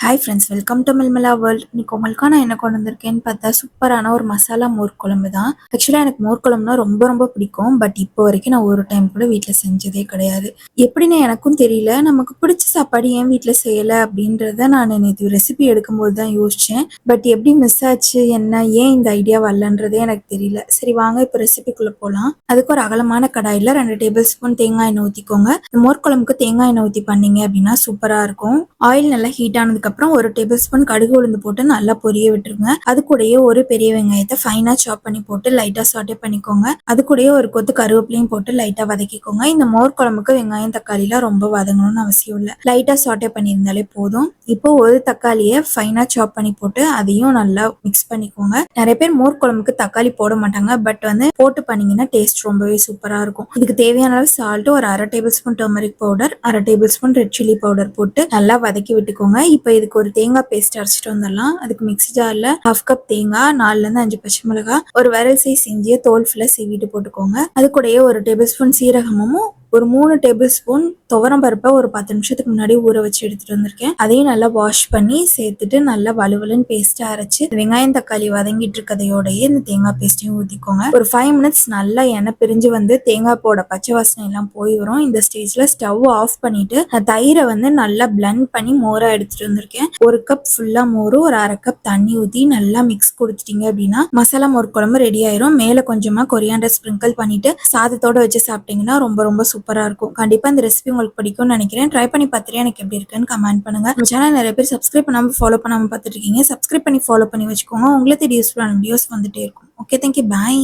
Hi friends, welcome to Milmala world. இன்னைக்கு உங்களுக்காக நான் என்ன கொண்டு வந்திருக்கேன்னு பார்த்தா சூப்பரான ஒரு மசாலா மோர் குழம்பு தான். ஆக்சுவலாக எனக்கு மோர் குழம்புனா ரொம்ப ரொம்ப பிடிக்கும். பட் இப்போ வரைக்கும் நான் ஒரு டைம் கூட வீட்டில் செஞ்சதே கிடையாது. எப்படின்னு எனக்கும் தெரியல. நமக்கு பிடிச்ச சாப்பாடு ஏன் வீட்டில் செய்யலை அப்படின்றத நான் நேற்று ரெசிபி எடுக்கும்போது தான் யோசித்தேன். பட் எப்படி மிஸ் ஆச்சு, என்ன ஏன் இந்த ஐடியா வரலன்றதே எனக்கு தெரியல. சரி வாங்க இப்போ ரெசிபிக்குள்ளே போகலாம். அதுக்கு ஒரு அகலமான கடாயில் 2 டேபிள் ஸ்பூன் தேங்காய் எண்ணெய் ஊற்றிக்கோங்க. மோர் குழம்புக்கு தேங்காய் எண்ணெய் ஊற்றி பண்ணீங்க அப்படின்னா சூப்பராக இருக்கும். ஆயில் நல்லா ஹீட் ஆனதுக்கு அப்புறம் 1 டேபிள் ஸ்பூன் கடுகு உளுந்து போட்டு நல்லா பொரிய விட்டுருங்க. அது கூடயே ஒரு பெரிய வெங்காயத்தை ஃபைனா சாப் பண்ணி போட்டு லைட்டா சாட்டே பண்ணிக்கோங்க. அது கூடயே ஒரு கொத்து கருவேப்பிலையும் போட்டு லைட்டா வதக்கிக்கோங்க. இந்த மோர் குழம்புக்கு வெங்காயம் தக்காளிலாம் ரொம்ப வதங்கணும்னு அவசியம் இல்லை. லைட்டா சாட்டே பண்ணியிருந்தாலே போதும். இப்போ ஒரு தக்காளியை ஃபைனா சாப் பண்ணி போட்டு அதையும் நல்லா மிக்ஸ் பண்ணிக்கோங்க. நிறைய பேர் மோர் குழம்புக்கு தக்காளி போட மாட்டாங்க. பட் போட்டு பண்ணீங்கன்னா டேஸ்ட் ரொம்பவே சூப்பரா இருக்கும். இதுக்கு தேவையான அளவு சால்ட், ஒரு 1/2 table spoon turmeric powder, 1/2 table spoon red chilli powder போட்டு நல்லா வதக்கி விட்டுக்கோங்க. இப்போ இதுக்கு ஒரு தேங்காய் பேஸ்ட் அரைச்சிட்டு வந்துடலாம். அதுக்கு மிக்ஸி ஜார்ல 1/2 கப் தேங்காய், 4ல இருந்து 5 பச்சை மிளகாய், ஒரு விரல் சைஸ் இஞ்சியை தோல் ஃபுல்லா சீவிட்டு போட்டுக்கோங்க. அது கூடயே 1 டேபிள் ஸ்பூன் சீரகமும், ஒரு 3 டேபிள் ஸ்பூன் துவரம் பருப்பை ஒரு 10 நிமிஷத்துக்கு முன்னாடி ஊற வச்சு எடுத்துட்டு வந்திருக்கேன். அதையும் நல்லா வாஷ் பண்ணி சேர்த்துட்டு நல்லா வலுவலுன்னு பேஸ்டா அரைச்சு வெங்காயம் தக்காளி வதங்கிட்டு இருக்கதையோடய இந்த தேங்காய் பேஸ்டையும் ஊற்றிக்கோங்க. ஒரு 5 மினிட்ஸ் நல்லா எண்ணெய் பிரிஞ்சு வந்து தேங்காய் போட பச்சை வாசனை எல்லாம் போய் வரும். இந்த ஸ்டேஜ்ல ஸ்டவ் ஆஃப் பண்ணிட்டு தயிரை நல்லா பிளண்ட் பண்ணி மோரா எடுத்துட்டு வந்திருக்கேன். 1 கப் ஃபுல்லா மோரும், ஒரு 1/2 கப் தண்ணி ஊற்றி நல்லா மிக்ஸ் கொடுத்துட்டீங்க அப்படின்னா மசாலா மோர் குழம்பு ரெடி ஆயிரும். மேல கொஞ்சமா கொரியாண்டர் ஸ்ப்ரிங்கிள் பண்ணிட்டு சாதத்தோட வச்சு சாப்பிட்டீங்கன்னா ரொம்ப ரொம்ப சூப்பரா இருக்கும். கண்டிப்பா இந்த ரெசிபி உங்களுக்கு பிடிக்கும்னு நினைக்கிறேன். ட்ரை பண்ணி பார்த்துட்டு எனக்கு எப்படி இருக்குன்னு கமெண்ட் பண்ணுங்க. நம்ம சேனல் நிறைய பேர் சப்ஸ்கிரைப் பண்ணாம ஃபாலோ பண்ணாம பார்த்துட்டு இருக்கீங்க. சப்ஸ்கிரைப் பண்ணி ஃபாலோ பண்ணி வச்சுக்கோங்க. உங்களுக்கு யூஸ்ஃபுல்லான வீடியோஸ் வந்துட்டே இருக்கும். ஓகே, தேங்க்யூ, பாய்.